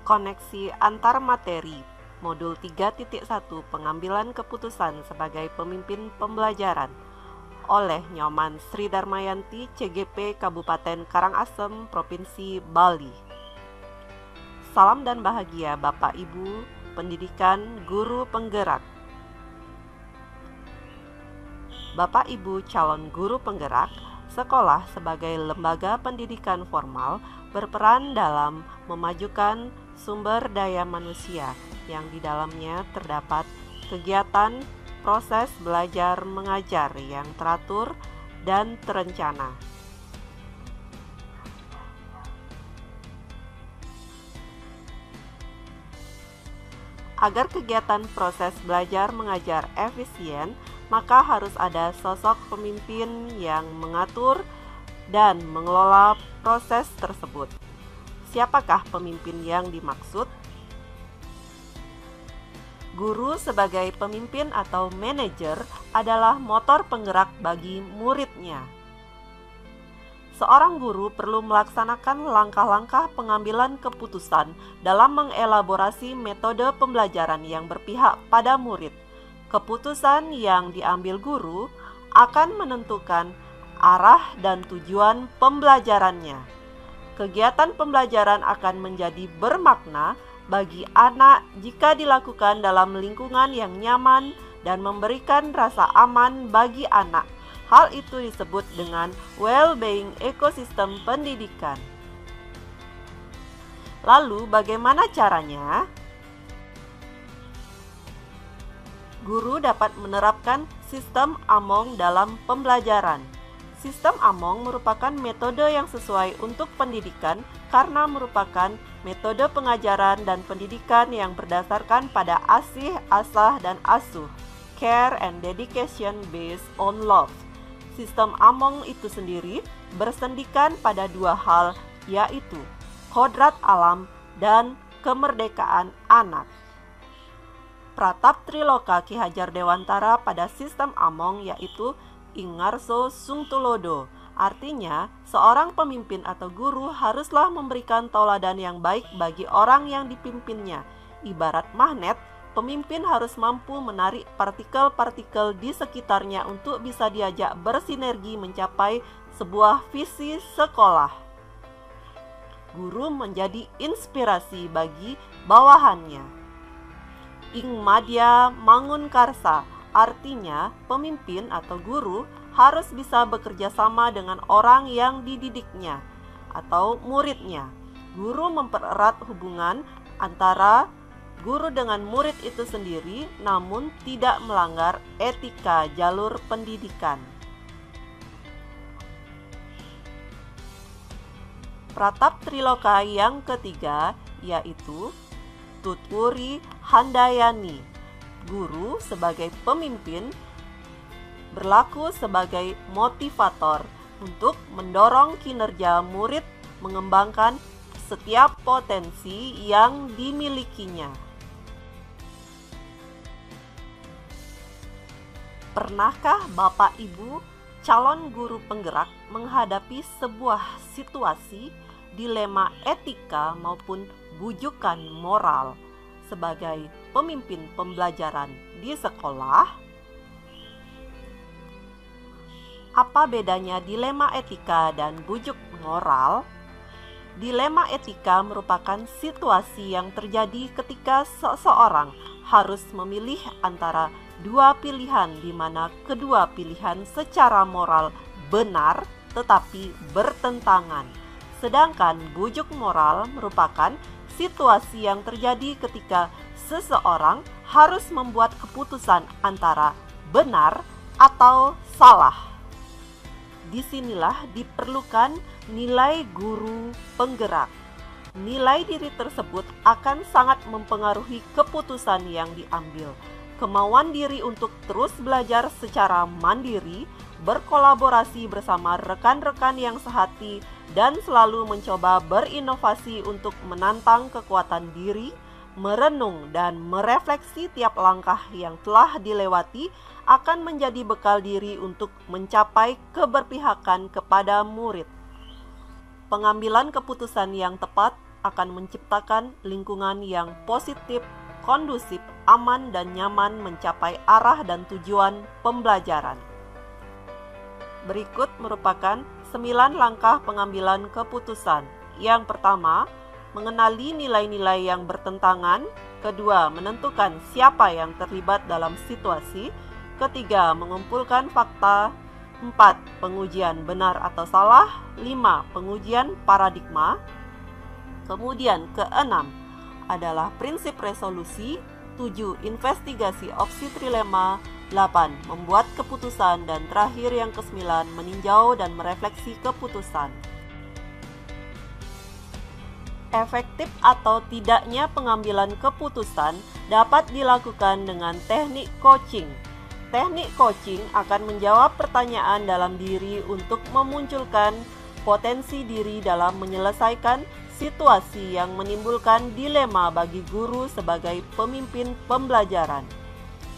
Koneksi antar materi, modul 3.1 pengambilan keputusan sebagai pemimpin pembelajaran oleh Nyoman Sri Darmayanti, CGP Kabupaten Karangasem, Provinsi Bali. Salam dan bahagia Bapak Ibu, pendidikan, guru penggerak. Bapak Ibu calon guru penggerak, sekolah sebagai lembaga pendidikan formal berperan dalam memajukan sumber daya manusia yang di dalamnya terdapat kegiatan proses belajar mengajar yang teratur dan terencana. Agar kegiatan proses belajar mengajar efisien, maka harus ada sosok pemimpin yang mengatur dan mengelola proses tersebut. Siapakah pemimpin yang dimaksud? Guru sebagai pemimpin atau manajer adalah motor penggerak bagi muridnya. Seorang guru perlu melaksanakan langkah-langkah pengambilan keputusan dalam mengelaborasi metode pembelajaran yang berpihak pada murid. Keputusan yang diambil guru akan menentukan arah dan tujuan pembelajarannya. Kegiatan pembelajaran akan menjadi bermakna bagi anak jika dilakukan dalam lingkungan yang nyaman dan memberikan rasa aman bagi anak. Hal itu disebut dengan well-being ekosistem pendidikan. Lalu bagaimana caranya? Guru dapat menerapkan sistem AMONG dalam pembelajaran. Sistem AMONG merupakan metode yang sesuai untuk pendidikan karena merupakan metode pengajaran dan pendidikan yang berdasarkan pada asih, asah, dan asuh, care and dedication based on love. Sistem AMONG itu sendiri bersendikan pada dua hal, yaitu kodrat alam dan kemerdekaan anak. Pratap Triloka Ki Hajar Dewantara pada sistem AMONG yaitu Ingarso Sungtulodo. Artinya, seorang pemimpin atau guru haruslah memberikan tauladan yang baik bagi orang yang dipimpinnya. Ibarat magnet, pemimpin harus mampu menarik partikel-partikel di sekitarnya untuk bisa diajak bersinergi mencapai sebuah visi sekolah. Guru menjadi inspirasi bagi bawahannya. Ing madya mangun karsa, artinya pemimpin atau guru harus bisa bekerja sama dengan orang yang dididiknya atau muridnya. Guru mempererat hubungan antara guru dengan murid itu sendiri, namun tidak melanggar etika jalur pendidikan. Pratap Triloka yang ketiga yaitu Tutwuri Handayani. Guru sebagai pemimpin berlaku sebagai motivator untuk mendorong kinerja murid mengembangkan setiap potensi yang dimilikinya. Pernahkah Bapak Ibu calon guru penggerak menghadapi sebuah situasi dilema etika maupun bujukan moral sebagai pemimpin pembelajaran di sekolah? Apa bedanya dilema etika dan bujuk moral? Dilema etika merupakan situasi yang terjadi ketika seseorang harus memilih antara dua pilihan di mana kedua pilihan secara moral benar tetapi bertentangan. Sedangkan bujuk moral merupakan situasi yang terjadi ketika seseorang harus membuat keputusan antara benar atau salah. Disinilah diperlukan nilai guru penggerak. Nilai diri tersebut akan sangat mempengaruhi keputusan yang diambil. Kemauan diri untuk terus belajar secara mandiri, berkolaborasi bersama rekan-rekan yang sehati, dan selalu mencoba berinovasi untuk menantang kekuatan diri, merenung dan merefleksi tiap langkah yang telah dilewati akan menjadi bekal diri untuk mencapai keberpihakan kepada murid. Pengambilan keputusan yang tepat akan menciptakan lingkungan yang positif, kondusif, aman, dan nyaman mencapai arah dan tujuan pembelajaran. Berikut merupakan 9 langkah pengambilan keputusan. Yang pertama, mengenali nilai-nilai yang bertentangan. Kedua, menentukan siapa yang terlibat dalam situasi. Ketiga, mengumpulkan fakta. 4. Pengujian benar atau salah. 5. Pengujian paradigma. Kemudian keenam adalah prinsip resolusi. 7. Investigasi opsi trilema. 8. Membuat keputusan. Dan terakhir yang ke-9, meninjau dan merefleksi keputusan. Efektif atau tidaknya pengambilan keputusan dapat dilakukan dengan teknik coaching. Teknik coaching akan menjawab pertanyaan dalam diri untuk memunculkan potensi diri dalam menyelesaikan situasi yang menimbulkan dilema bagi guru sebagai pemimpin pembelajaran.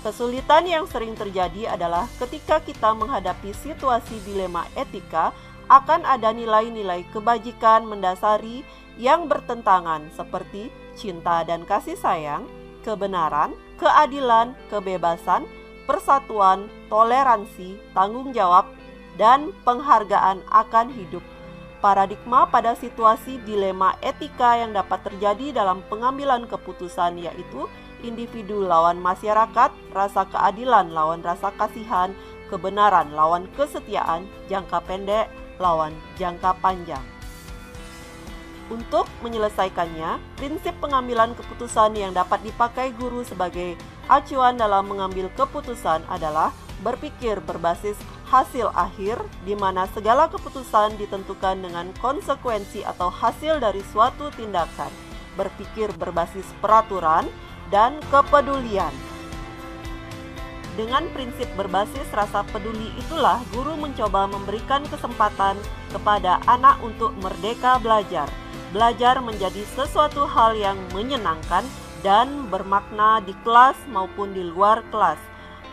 Kesulitan yang sering terjadi adalah ketika kita menghadapi situasi dilema etika, akan ada nilai-nilai kebajikan mendasari yang bertentangan seperti cinta dan kasih sayang, kebenaran, keadilan, kebebasan, persatuan, toleransi, tanggung jawab, dan penghargaan akan hidup. Paradigma pada situasi dilema etika yang dapat terjadi dalam pengambilan keputusan yaitu individu lawan masyarakat, rasa keadilan lawan rasa kasihan, kebenaran lawan kesetiaan, jangka pendek lawan jangka panjang. Untuk menyelesaikannya, prinsip pengambilan keputusan yang dapat dipakai guru sebagai acuan dalam mengambil keputusan adalah berpikir berbasis hasil akhir, di mana segala keputusan ditentukan dengan konsekuensi atau hasil dari suatu tindakan, berpikir berbasis peraturan, dan kepedulian. Dengan prinsip berbasis rasa peduli itulah guru mencoba memberikan kesempatan kepada anak untuk merdeka belajar. Belajar menjadi sesuatu hal yang menyenangkan dan bermakna di kelas maupun di luar kelas.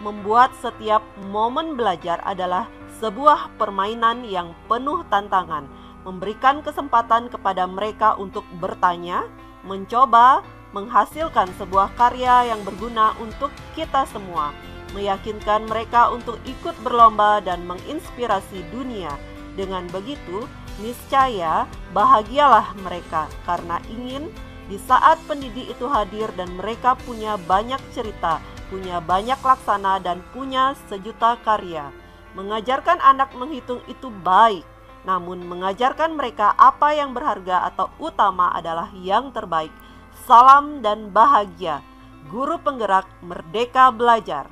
Membuat setiap momen belajar adalah sebuah permainan yang penuh tantangan. Memberikan kesempatan kepada mereka untuk bertanya, mencoba, menghasilkan sebuah karya yang berguna untuk kita semua. Meyakinkan mereka untuk ikut berlomba dan menginspirasi dunia. Dengan begitu, niscaya bahagialah mereka karena ingin di saat pendidik itu hadir dan mereka punya banyak cerita, punya banyak laksana, dan punya sejuta karya. Mengajarkan anak menghitung itu baik, namun mengajarkan mereka apa yang berharga atau utama adalah yang terbaik. Salam dan bahagia. Guru penggerak merdeka belajar.